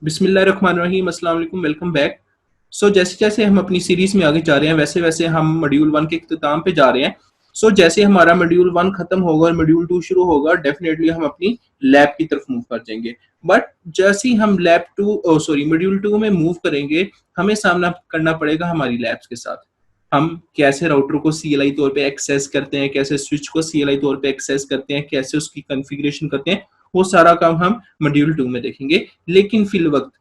बिस्मिल्लाहिर्रहमानिर्रहीम, अस्सलाम वालेकुम, वेलकम बैक। जैसे जैसे हम अपनी सीरीज में आगे जा रहे हैं वैसे वैसे हम मॉड्यूल 1 के इख्तिताम पे जा रहे हैं। जैसे हमारा मॉड्यूल 1 खत्म होगा और मॉड्यूल 2 शुरू होगा, डेफिनेटली हम अपनी लैब की तरफ मूव कर जाएंगे। बट जैसे ही हम मॉड्यूल 2 में मूव करेंगे, हमें सामना करना पड़ेगा हमारी लैब्स के साथ। हम कैसे राउटर को सीएलआई तौर पे एक्सेस करते हैं, कैसे स्विच को सीएलआई तौर पे एक्सेस करते हैं, कैसे उसकी कॉन्फ़िगरेशन करते हैं, वो सारा काम हम मॉड्यूल 2 में देखेंगे। लेकिन फिल वक्त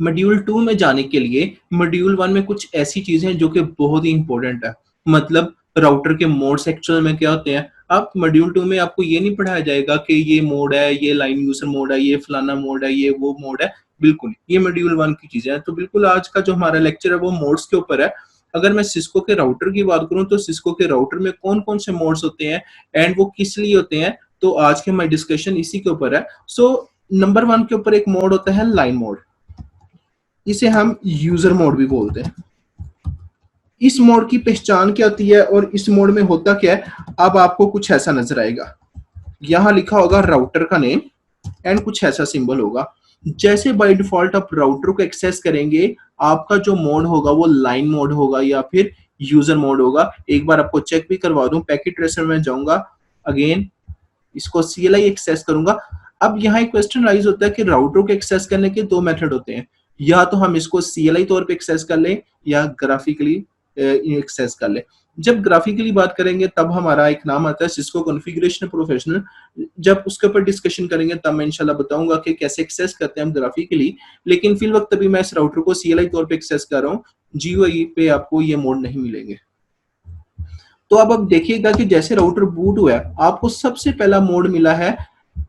मॉड्यूल 2 में जाने के लिए मॉड्यूल 1 में कुछ ऐसी चीजें हैं जो कि बहुत ही इंपॉर्टेंट है। मतलब राउटर के मोड्स एक्चुअल में क्या होते हैं। अब मॉड्यूल 2 में आपको ये नहीं पढ़ाया जाएगा कि ये मोड है, ये लाइन यूजर मोड है, ये फलाना मोड है, ये वो मोड है। बिल्कुल ये मॉड्यूल 1 की चीजें हैं। तो बिल्कुल आज का जो हमारा लेक्चर है वो मोड्स के ऊपर है। अगर मैं सिस्को के राउटर की बात करूं तो सिस्को के राउटर में कौन कौन से मोड्स होते हैं एंड वो किस लिए होते हैं, तो आज के हमारी डिस्कशन इसी के ऊपर है। नंबर 1 के ऊपर एक मोड होता है लाइन मोड। इसे हम यूजर मोड भी बोलते हैं। इस मोड की पहचान क्या होती है और इस मोड में होता क्या है, अब आपको कुछ ऐसा नजर आएगा। यहां लिखा होगा राउटर का नेम एंड कुछ ऐसा सिंबल होगा। जैसे बाय डिफॉल्ट आप राउटर को एक्सेस करेंगे, आपका जो मोड होगा वो लाइन मोड होगा या फिर यूजर मोड होगा। एक बार आपको चेक भी करवा दूं, पैकेट ट्रेसर में जाऊंगा, अगेन इसको सीएलआई एक्सेस करूंगा। अब यहाँ एक क्वेश्चन राइज होता है कि राउटर को एक्सेस करने के दो मेथड होते हैं। या तो हम इसको सीएलआई तौर पे एक्सेस कर ले या ग्राफिकली एक्सेस कर ले। जब ग्राफिकली बात करेंगे तब हमारा एक नाम आता है सिस्को कॉन्फ़िगरेशन प्रोफेशनल। जब उसके ऊपर डिस्कशन करेंगे तब मैं इंशाल्लाह बताऊंगा कि कैसे एक्सेस करते हैं हम ग्राफिकली। लेकिन फिल वक्त अभी मैं इस राउटर को सीएलआई तौर पे एक्सेस कर रहा हूँ, जीयूआई पे आपको ये मोड नहीं मिलेंगे। तो अब देखिएगा कि जैसे राउटर बूट हुआ है, आपको सबसे पहला मोड मिला है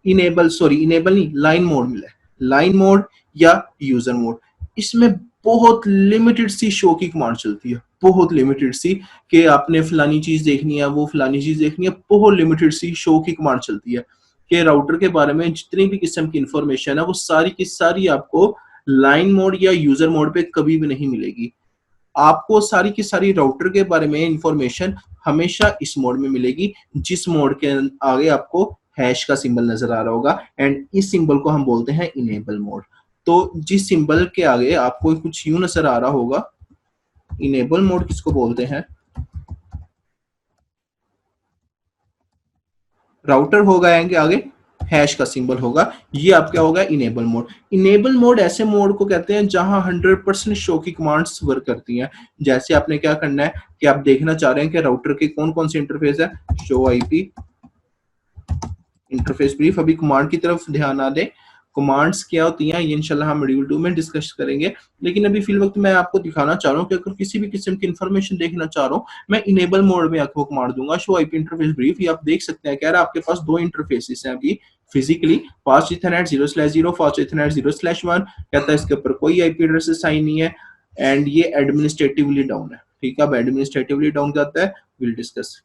इनेबल नहीं, लाइन मोड मिला है। लाइन मोड या यूजर मोड। इसमें बहुत लिमिटेड सी शो की कमांड चलती है, बहुत लिमिटेड सी, कि आपने फलानी चीज देखनी है, वो फलानी चीज देखनी है, बहुत लिमिटेड सी शो की कमांड चलती है कि राउटर के बारे में जितनी भी किस्म की इंफॉर्मेशन है वो सारी की सारी आपको लाइन मोड या यूजर मोड पे कभी भी नहीं मिलेगी। आपको सारी की सारी राउटर के बारे में इंफॉर्मेशन हमेशा इस मोड में मिलेगी, जिस मोड के आगे आपको हैश का सिंबल नजर आ रहा होगा एंड इस सिंबल को हम बोलते हैं इनेबल मोड। तो जिस सिंबल के आगे आपको कुछ यूं नजर आ रहा होगा, इनेबल मोड किसको बोलते हैं, राउटर होगा आगे हैश का सिंबल होगा, ये आपका होगा इनेबल मोड। इनेबल मोड ऐसे मोड को कहते हैं जहां 100% शो की कमांड्स वर्क करती हैं। जैसे आपने क्या करना है कि आप देखना चाह रहे हैं कि राउटर के कौन कौन से इंटरफेस है, शो आईपी इंटरफेस ब्रीफ। अभी कमांड की तरफ ध्यान ना दें, कमांड्स क्या होती हैं ये इंशाल्लाह हम मॉड्यूल 2 में डिस्कस करेंगे। लेकिन अभी फिल वक्त मैं आपको दिखाना चाह रहा हूँ कि अगर किसी भी किस्म की इंफॉर्मेशन देखना चाह रहा हूँ, मैं इनेबल मोड में आपको कमांड दूंगा, शो आईपी इंटरफेस ब्रीफ। ये आप देख सकते हैं, कह रहा है आपके पास दो इंटरफेसेस हैं अभी physically, fast Ethernet 0/0, fast Ethernet 0/1। कहता है इसके ऊपर कोई आईपी एड्रेस असाइन नहीं है एंड ये एडमिनिस्ट्रेटिवली डाउन है। ठीक है, अब एडमिनिस्ट्रेटिवली डाउन कहता है, विल डिस्कस।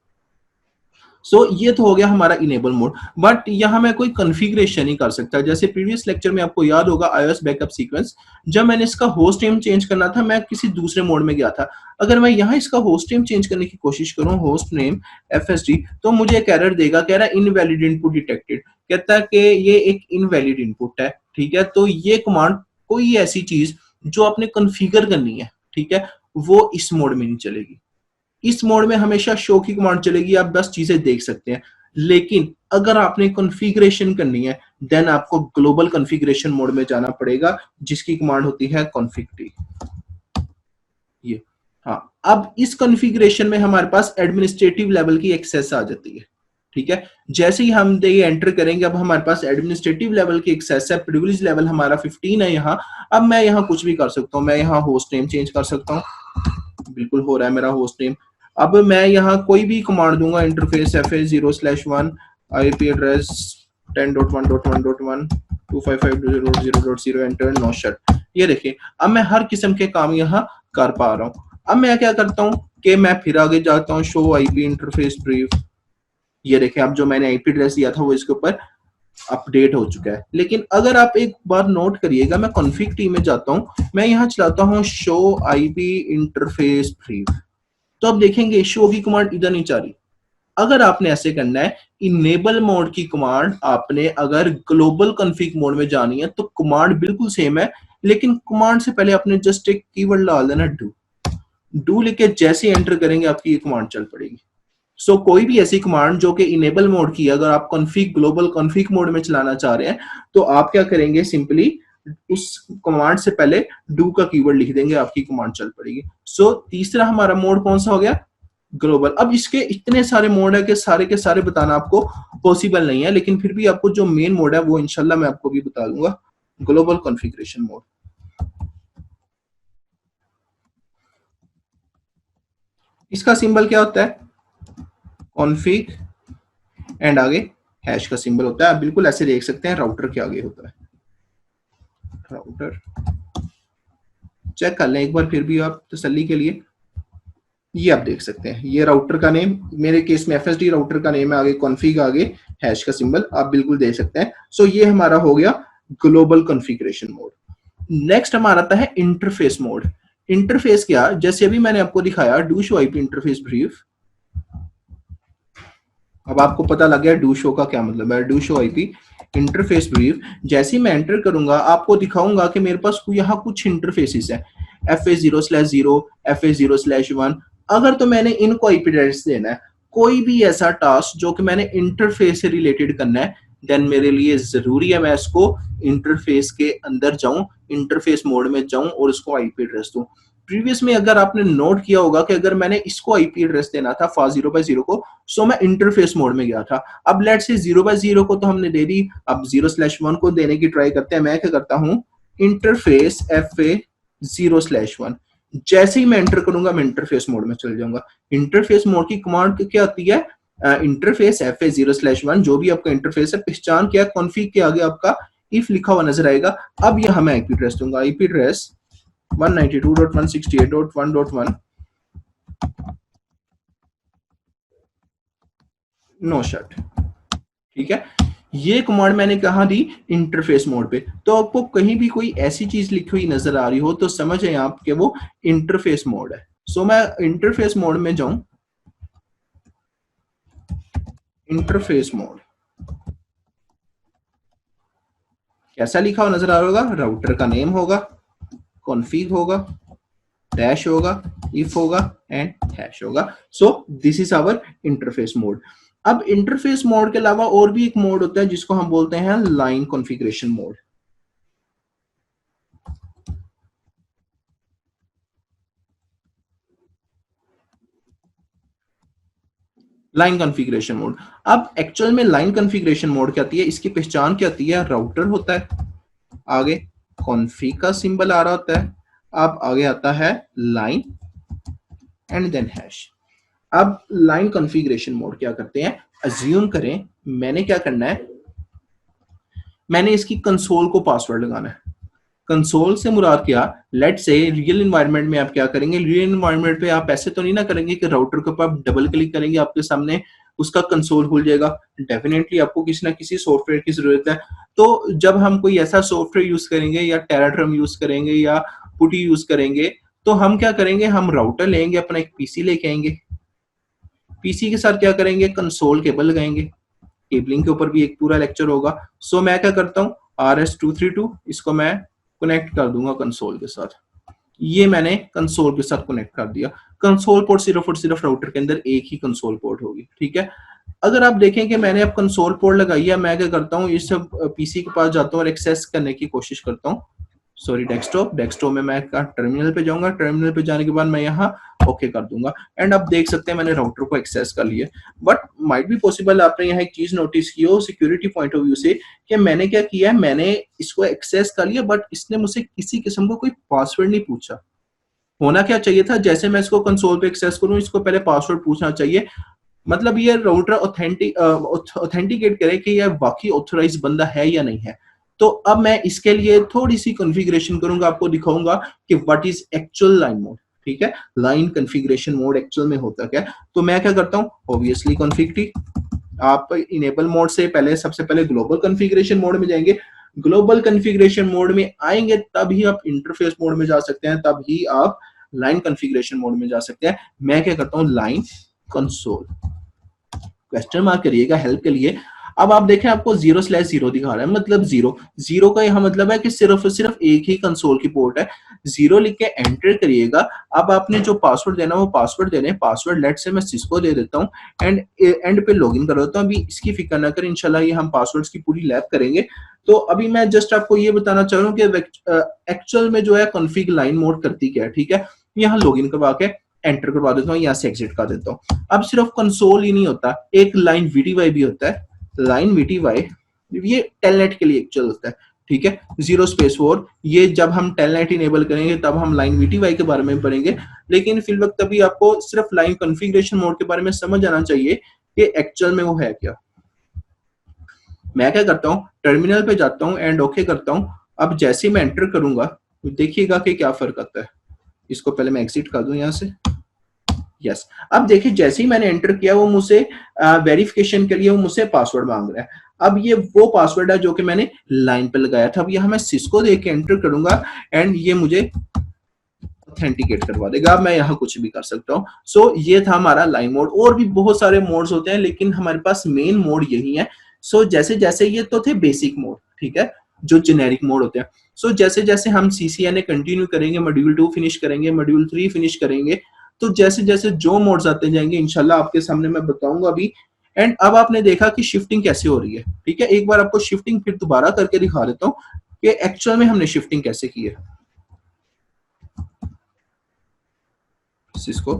ये तो हो गया हमारा इनेबल मोड। बट यहाँ मैं कोई कॉन्फ़िगरेशन नहीं कर सकता। जैसे प्रीवियस लेक्चर में आपको याद होगा iOS बैकअप सीक्वेंस, जब मैंने इसका होस्ट नेम चेंज करना था मैं किसी दूसरे मोड में गया था। अगर मैं यहाँ इसका होस्ट नेम चेंज करने की कोशिश करूँ, होस्ट नेम FSD, तो मुझे एक एरर देगा, कह रहा है इनवैलिड इनपुट डिटेक्टेड। कहता है कि ये एक इनवैलिड इनपुट है। ठीक है, तो ये कमांड कोई ऐसी चीज जो आपने कॉन्फ़िगर करनी है, ठीक है, वो इस मोड में नहीं चलेगी। इस मोड में हमेशा शो की कमांड चलेगी, आप 10 चीजें देख सकते हैं। लेकिन अगर आपने कॉन्फ़िगरेशन करनी है देन आपको ग्लोबल कॉन्फ़िगरेशन मोड में जाना पड़ेगा, जिसकी कमांड होती है config t। ये हाँ, अब इस कॉन्फ़िगरेशन में हमारे पास एडमिनिस्ट्रेटिव लेवल की एक्सेस आ जाती है। ठीक है, जैसे ही हम ये एंटर करेंगे अब हमारे पास एडमिनिस्ट्रेटिव लेवल की एक्सेस है। प्रिविलेज लेवल हमारा 15 है यहाँ। अब मैं यहाँ कुछ भी कर सकता हूँ, मैं यहाँ होस्ट नेम चेंज कर सकता हूँ, बिल्कुल हो रहा है मेरा होस्ट नेम। अब मैं यहाँ कोई भी कमांड दूंगा, interface FA 0/1, IP address 10.1.1.1 255.0.0.0 enter, no shut. ये देखिए अब मैं हर किस्म के काम यहाँ कर पा रहा हूँ। अब मैं क्या करता हूँ कि मैं फिर आगे जाता हूँ, शो आईपी इंटरफेस ब्रीफ। ये देखिए अब जो मैंने आईपी एड्रेस दिया था वो इसके ऊपर अपडेट हो चुका है। लेकिन अगर आप एक बार नोट करिएगा, मैं कॉन्फ़िग टी में जाता हूँ, मैं यहाँ चलाता हूँ शो आईपी इंटरफेस ब्रीफ, तो अब देखेंगे शो की कमांड इधर नहीं जा रही, अगर आपने ऐसे करना है, इनेबल मोड की कमांड आपने अगर ग्लोबल कॉन्फ़िग मोड में जानी है तो कमांड बिल्कुल सेम है, लेकिन कमांड से पहले आपने जस्ट एक कीवर्ड डाल देना डू। डू लिख के जैसे एंटर करेंगे आपकी ये कमांड चल पड़ेगी। सो कोई भी ऐसी कमांड जो कि इनेबल मोड की है, अगर आप कॉन्फ़िग ग्लोबल कॉन्फ़िग मोड में चलाना चाह रहे हैं तो आप क्या करेंगे, सिंपली उस कमांड से पहले डू का कीवर्ड लिख देंगे, आपकी कमांड चल पड़ेगी। सो तीसरा हमारा मोड कौन सा हो गया, ग्लोबल। अब इसके इतने सारे मोड है कि सारे के सारे बताना आपको पॉसिबल नहीं है, लेकिन फिर भी आपको जो मेन मोड है वो इंशाल्लाह मैं आपको भी बता दूंगा, ग्लोबल कॉन्फ़िगरेशन मोड। इसका सिंबल क्या होता है, कॉन्फ़िग एंड आगे हैश का सिंबल होता है। आप बिल्कुल ऐसे देख सकते हैं, राउटर के आगे होता है, राउटर। चेक कर लें एक बार फिर भी आप तसल्ली के लिए। ये आप देख सकते हैं, ये राउटर का नेम, मेरे केस में एफएसडी राउटर का नेम है, आगे कॉन्फ़िग, आगे हैश का सिंबल, आप बिल्कुल देख सकते हैं। सो ये हमारा हो गया ग्लोबल कॉन्फ़िगरेशन मोड। नेक्स्ट हमारा आता है इंटरफेस मोड। इंटरफेस क्या, जैसे अभी मैंने आपको दिखाया do show IP interface brief. अब आपको पता लग गया डू शो का क्या मतलब है, do show IP interface brief. जैसे ही मैं एंटर करूंगा आपको दिखाऊंगा कि मेरे पास यहाँ कुछ इंटरफेसेस है, FA0/0, FA0/1। अगर तो मैंने इनको आईपी एड्रेस देना है, कोई भी ऐसा टास्क जो कि मैंने इंटरफेस से रिलेटेड करना है, देन मेरे लिए जरूरी है मैं इसको इंटरफेस के अंदर जाऊं, इंटरफेस मोड में जाऊं और इसको आईपी एड्रेस दूं। प्रीवियस में अगर आपने नोट किया होगा कि अगर मैंने इसको आईपी एड्रेस देना था FA0/0 को, सो मैं इंटरफेस मोड में गया था। अब लेट्स से 0/0 को तो हमने दे दी, अब 0/1 को देने की ट्राई करते हैं। मैं क्या करता हूँ, इंटरफेस FA0/1। जैसे ही मैं एंटर करूंगा मैं इंटरफेस मोड में चल जाऊंगा। इंटरफेस मोड की कमांड क्या आती है, इंटरफेस FA0/1, जो भी आपका इंटरफेस है, पहचान क्या, कॉन्फ़िग के आगे आपका इफ लिखा हुआ नजर आएगा। अब यहां मैं आईपी एड्रेस दूंगा, आईपी एड्रेस 192.168.1.1 नो शट। ठीक है, ये कमांड मैंने कहा दी इंटरफेस मोड पे। तो आपको कहीं भी कोई ऐसी चीज लिखी हुई नजर आ रही हो तो समझ आप कि वो इंटरफेस मोड है। सो मैं इंटरफेस मोड में जाऊं, इंटरफेस मोड कैसा लिखा हुआ नजर आ रहा होगा, राउटर का नेम होगा, कॉन्फ़िग होगा, डैश होगा, इफ होगा एंड हैश होगा। So this is our interface mode. अब इंटरफेस मोड के अलावा और भी एक मोड होता है जिसको हम बोलते हैं line configuration mode. Line configuration mode. अब एक्चुअल में लाइन कॉन्फ़िगरेशन मोड क्या आती है, इसकी पहचान क्या आती है, राउटर होता है, आगे कॉन्फ़िग का सिंबल आ रहा होता है, अब आगे आता है लाइन एंड देन हैश। अब लाइन कॉन्फ़िगरेशन मोड क्या करते हैं, अज्यूम करें मैंने क्या करना है, मैंने इसकी कंसोल को पासवर्ड लगाना है। कंसोल से मुराद क्या, लेट से रियल एनवायरनमेंट में आप क्या करेंगे, रियल एनवायरनमेंट पे आप ऐसे तो नहीं ना करेंगे कि राउटर के ऊपर आप डबल क्लिक करेंगे आपके सामने उसका कंसोल खुल जाएगा। डेफिनेटली आपको किसी ना किसी सॉफ्टवेयर की जरूरत है। तो जब हम कोई ऐसा सॉफ्टवेयर यूज करेंगे या टेराट्रम यूज करेंगे या पुटी यूज करेंगे, तो हम क्या करेंगे, हम राउटर लेंगे, अपना एक पीसी लेके आएंगे, पीसी के साथ क्या करेंगे, कंसोल केबल लगाएंगे। केबलिंग के ऊपर भी एक पूरा लेक्चर होगा। सो मैं क्या करता हूँ, RS232 इसको मैं कनेक्ट कर दूंगा कंसोल के साथ। ये मैंने कंसोल के साथ कनेक्ट कर दिया। कंसोल पोर्ट सिर्फ और सिर्फ राउटर के अंदर एक ही कंसोल पोर्ट होगी। ठीक है, अगर आप देखें कि मैंने अब कंसोल पोर्ट लगाई है, मैं क्या करता हूँ, इस पीसी के पास जाता हूँ और एक्सेस करने की कोशिश करता हूँ। सॉरी, डेस्कटॉप में मैं टर्मिनल पे जाऊंगा, टर्मिनल पे जाने के बाद मैं यहाँ ओके कर दूंगा एंड आप देख सकते हैं मैंने राउटर को एक्सेस कर लिया। बट माइट बी पॉसिबल आपने यहाँ एक चीज नोटिस की हो सिक्योरिटी पॉइंट ऑफ व्यू से, कि मैंने क्या किया है, मैंने इसको एक्सेस कर लिया बट इसने मुझसे किसी किस्म को कोई पासवर्ड नहीं पूछा। होना क्या चाहिए था, जैसे मैं इसको कंसोल पे एक्सेस करूं इसको पहले पासवर्ड पूछना चाहिए। मतलब ये राउटर ऑथेंटिकेट करे कि यह वाकई ऑथोराइज बंदा है या नहीं है। तो अब मैं इसके लिए थोड़ी सी कॉन्फ़िगरेशन करूंगा, आपको दिखाऊंगा कि what is actual line mode. ठीक है, लाइन कॉन्फ़िगरेशन मोड एक्चुअल में होता क्या है। तो मैं क्या करता हूँ, ऑब्वियसली कॉन्फ़िग टी, आप इनेबल मोड से पहले सबसे पहले ग्लोबल कॉन्फ़िगरेशन मोड में जाएंगे। ग्लोबल कॉन्फ़िगरेशन मोड में आएंगे तभी आप इंटरफेस मोड में जा सकते हैं, तभी आप लाइन कॉन्फ़िगरेशन मोड में जा सकते हैं। मैं क्या करता हूँ, लाइन कंसोल, क्वेश्चन मार्क करिएगा हेल्प के लिए। अब आप देखें आपको 0/0 दिखा रहा है, मतलब जीरो, जीरो का यहाँ मतलब है कि सिर्फ सिर्फ एक ही कंसोल की पोर्ट है। जीरो लिख के एंटर करिएगा। अब आपने जो पासवर्ड देना वो पासवर्ड देने, पासवर्ड लेट से मैं सिस्को दे देता हूँ एंड एंड पे लॉगिन कर देता हूँ। अभी इसकी फिक्र ना करें, इंशाल्लाह ये हम पासवर्ड्स की पूरी लैब करेंगे। तो अभी मैं जस्ट आपको ये बताना चाह रहा हूँ कि एक्चुअल में जो है कॉन्फिग लाइन मोड करती क्या है, ठीक है। यहाँ लॉगिन करवा के एंटर करवा देता हूँ, यहाँ से एग्जिट कर देता हूँ। अब सिर्फ कंसोल ही नहीं होता, एक लाइन वीटीवाई भी होता है। लाइन वीटीवाई ये टेलनेट के लिए एक्चुअल होता है, ठीक है। 0/4 ये जब हम टेलनेट इनेबल करेंगे तब हम लाइन वीटीवाई के बारे में पढ़ेंगे, लेकिन फिल वक्त अभी आपको सिर्फ लाइन कॉन्फ़िगरेशन मोड के बारे में समझ आना चाहिए कि एक्चुअल में वो है क्या। मैं क्या करता हूँ, टर्मिनल पे जाता हूँ एंड ओके करता हूँ। अब जैसे ही मैं एंटर करूंगा तो देखिएगा कि क्या फर्क आता है। इसको पहले मैं एग्जिट कर दूं यहाँ से। यस, अब देखिए जैसे ही मैंने एंटर किया वो मुझसे वेरिफिकेशन के लिए वो मुझसे पासवर्ड मांग रहा है। अब ये वो पासवर्ड है जो कि मैंने लाइन पे लगाया था। अब यहाँ मैं सिस्को दे के एंटर करूंगा एंड ये मुझे ऑथेंटिकेट करवा देगा। अब मैं यहाँ कुछ भी कर सकता हूँ। सो ये था हमारा लाइन मोड। और भी बहुत सारे मोड्स होते हैं लेकिन हमारे पास मेन मोड यही है। सो जैसे जैसे ये तो थे बेसिक मोड, ठीक है, जो जेनेरिक मोड होते हैं। सो जैसे जैसे हम CCNA कंटिन्यू करेंगे, मॉड्यूल 2 फिनिश करेंगे, मॉड्यूल 3 फिनिश करेंगे, तो जैसे जैसे जो मोड्स आते जाएंगे इंशाल्लाह आपके सामने मैं बताऊंगा अभी। एंड अब आपने देखा कि शिफ्टिंग कैसे हो रही है, ठीक है। एक बार आपको शिफ्टिंग फिर दोबारा करके दिखा देता हूँ कि एक्चुअल में हमने शिफ्टिंग कैसे की है। सिस्को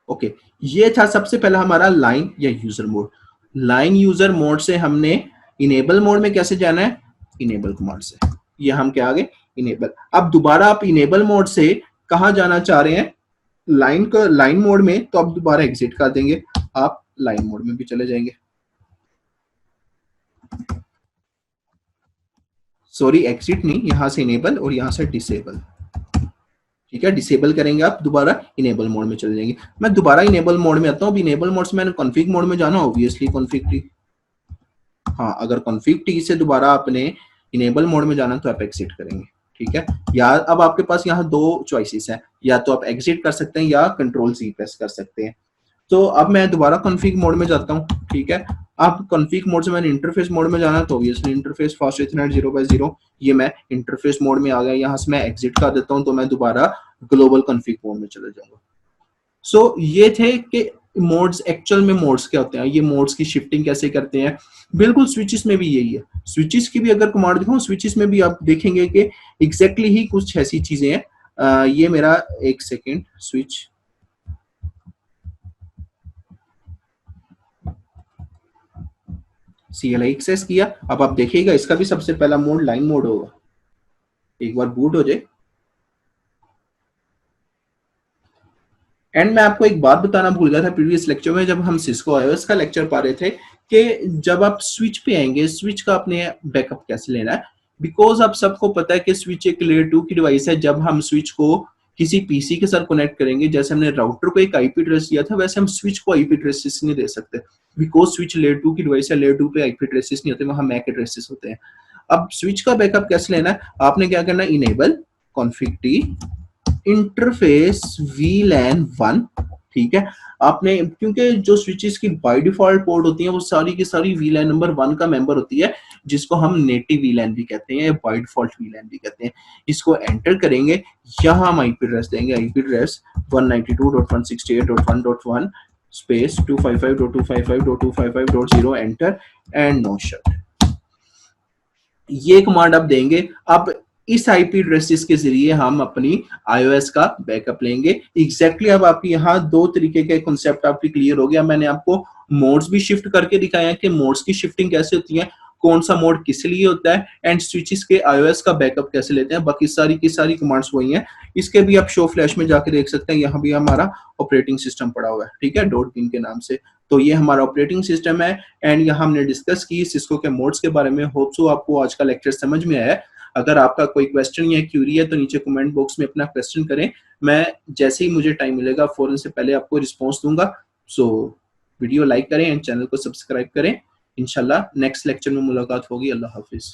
ओके, ये था सबसे पहला हमारा लाइन या user mode. Line user mode से हमने इनेबल मोड में कैसे जाना है, इनेबल कमांड से। ये हम क्या आ गए, इनेबल। अब दोबारा आप इनेबल मोड से कहा जाना चाह रहे हैं, लाइन का लाइन मोड में, तो आप दोबारा एग्जिट कर देंगे, आप लाइन मोड में भी चले जाएंगे। सॉरी, एग्जिट नहीं, यहां से इनेबल और यहां से डिसेबल, ठीक है। डिसेबल करेंगे आप, दोबारा इनेबल मोड में चले जाएंगे। मैं दोबारा इनेबल मोड में आता हूँ। अब इनेबल मोड से मैंने कॉन्फिग मोड में जाना, ऑब्वियसली कॉन्फिग टी। हाँ, अगर कॉन्फिग टी से दोबारा आपने इनेबल मोड में जाना तो आप एग्जिट करेंगे, ठीक है। या अब आपके पास यहाँ दो चॉइसेस हैं, या तो आप एग्जिट कर सकते हैं या Ctrl+C प्रेस कर सकते हैं। तो अब मैं दोबारा कॉन्फिग मोड में जाता हूँ, ठीक है। अब कॉन्फिग मोड से मैंने इंटरफेस मोड में जाना, तो ऑब्वियसली इंटरफेस फास्ट इथरनेट 0/0, ये मैं इंटरफेस मोड में आ गया। यहाँ से मैं एग्जिट कर देता हूँ तो मैं दोबारा ग्लोबल कॉन्फिग मोड में चले जाऊंगा। सो ये थे कि मोड्स, एक्चुअल में मोड्स क्या होते हैं, ये मोड्स की शिफ्टिंग कैसे करते हैं। बिल्कुल स्विचेस में भी यही है। स्विचेस की भी अगर कमांड दिखाऊं, स्विचेस में भी आप देखेंगे कि एग्जैक्टली ही कुछ ऐसी चीजें हैं। ये मेरा एक सेकेंड स्विच, CLI एक्सेस किया। अब आप देखिएगा इसका भी सबसे पहला मोड लाइन मोड होगा। एक बार बूट हो जाए। एंड मैं आपको एक बात बताना भूल गया था प्रीवियस लेक्चर में, जब हम सिस्को iOS का लेक्चर पा रहे थे, कि जब आप स्विच पे आएंगे, स्विच का आपने बैकअप कैसे लेना है। बिकॉज आप सबको पता है कि स्विच एक लेयर 2 की डिवाइस है। जब हम स्विच को किसी पीसी के साथ कनेक्ट करेंगे, जैसे हमने राउटर को एक आईपी एड्रेस दिया था, वैसे हम स्विच को आईपी एड्रेसेस नहीं दे सकते, बिकॉज स्विच लेयर 2 की डिवाइस है। लेयर 2 पे आईपी एड्रेसेस नहीं होते, वहां मैक एड्रेसेस होते हैं। अब स्विच का बैकअप कैसे लेना है, आपने क्या करना है, enable config T interface VLAN 1, ठीक है। आपने, क्योंकि जो स्विचेस की बाय डिफॉल्ट पोर्ट होती हैं वो सारी की सारी VLAN नंबर 1 का मेंबर होती है, जिसको हम नेटिव VLAN भी कहते हैं, बाय डिफॉल्ट VLAN भी कहते हैं। इसको एंटर करेंगे, यहाँ हम आईपी एड्रेस देंगे, IP address 192.168.1.1 space 255.255.255.0 enter and no shut. ये कमांड आप देंगे। अब इस आईपी एड्रेसेस के जरिए हम अपनी iOS का बैकअप लेंगे। एग्जैक्टली अब आपकी यहाँ दो तरीके के कॉन्सेप्ट आपकी क्लियर हो गया। मैंने आपको मोड्स भी शिफ्ट करके दिखाया है कि मोड्स की शिफ्टिंग कैसे होती है, कौन सा मोड किस लिए होता है, एंड स्विचेस के iOS का बैकअप कैसे लेते हैं। बाकी सारी की सारी कमांड्स वही हैं। इसके भी आप शो फ्लैश में जाके देख सकते हैं, यहाँ भी हमारा ऑपरेटिंग सिस्टम पड़ा हुआ है, ठीक है, .bin के नाम से। तो ये हमारा ऑपरेटिंग सिस्टम है। एंड यहाँ हमने डिस्कस की सिस्को के मोड्स के बारे में। होप सो आपको आज का लेक्चर समझ में आया है। अगर आपका कोई क्वेश्चन या क्यूरी है तो नीचे कमेंट बॉक्स में अपना क्वेश्चन करें। मैं जैसे ही मुझे टाइम मिलेगा फौरन से पहले आपको रिस्पॉन्स दूंगा। सो वीडियो लाइक करें एंड चैनल को सब्सक्राइब करें। इंशाल्लाह नेक्स्ट लेक्चर में मुलाकात होगी। अल्लाह हाफिज।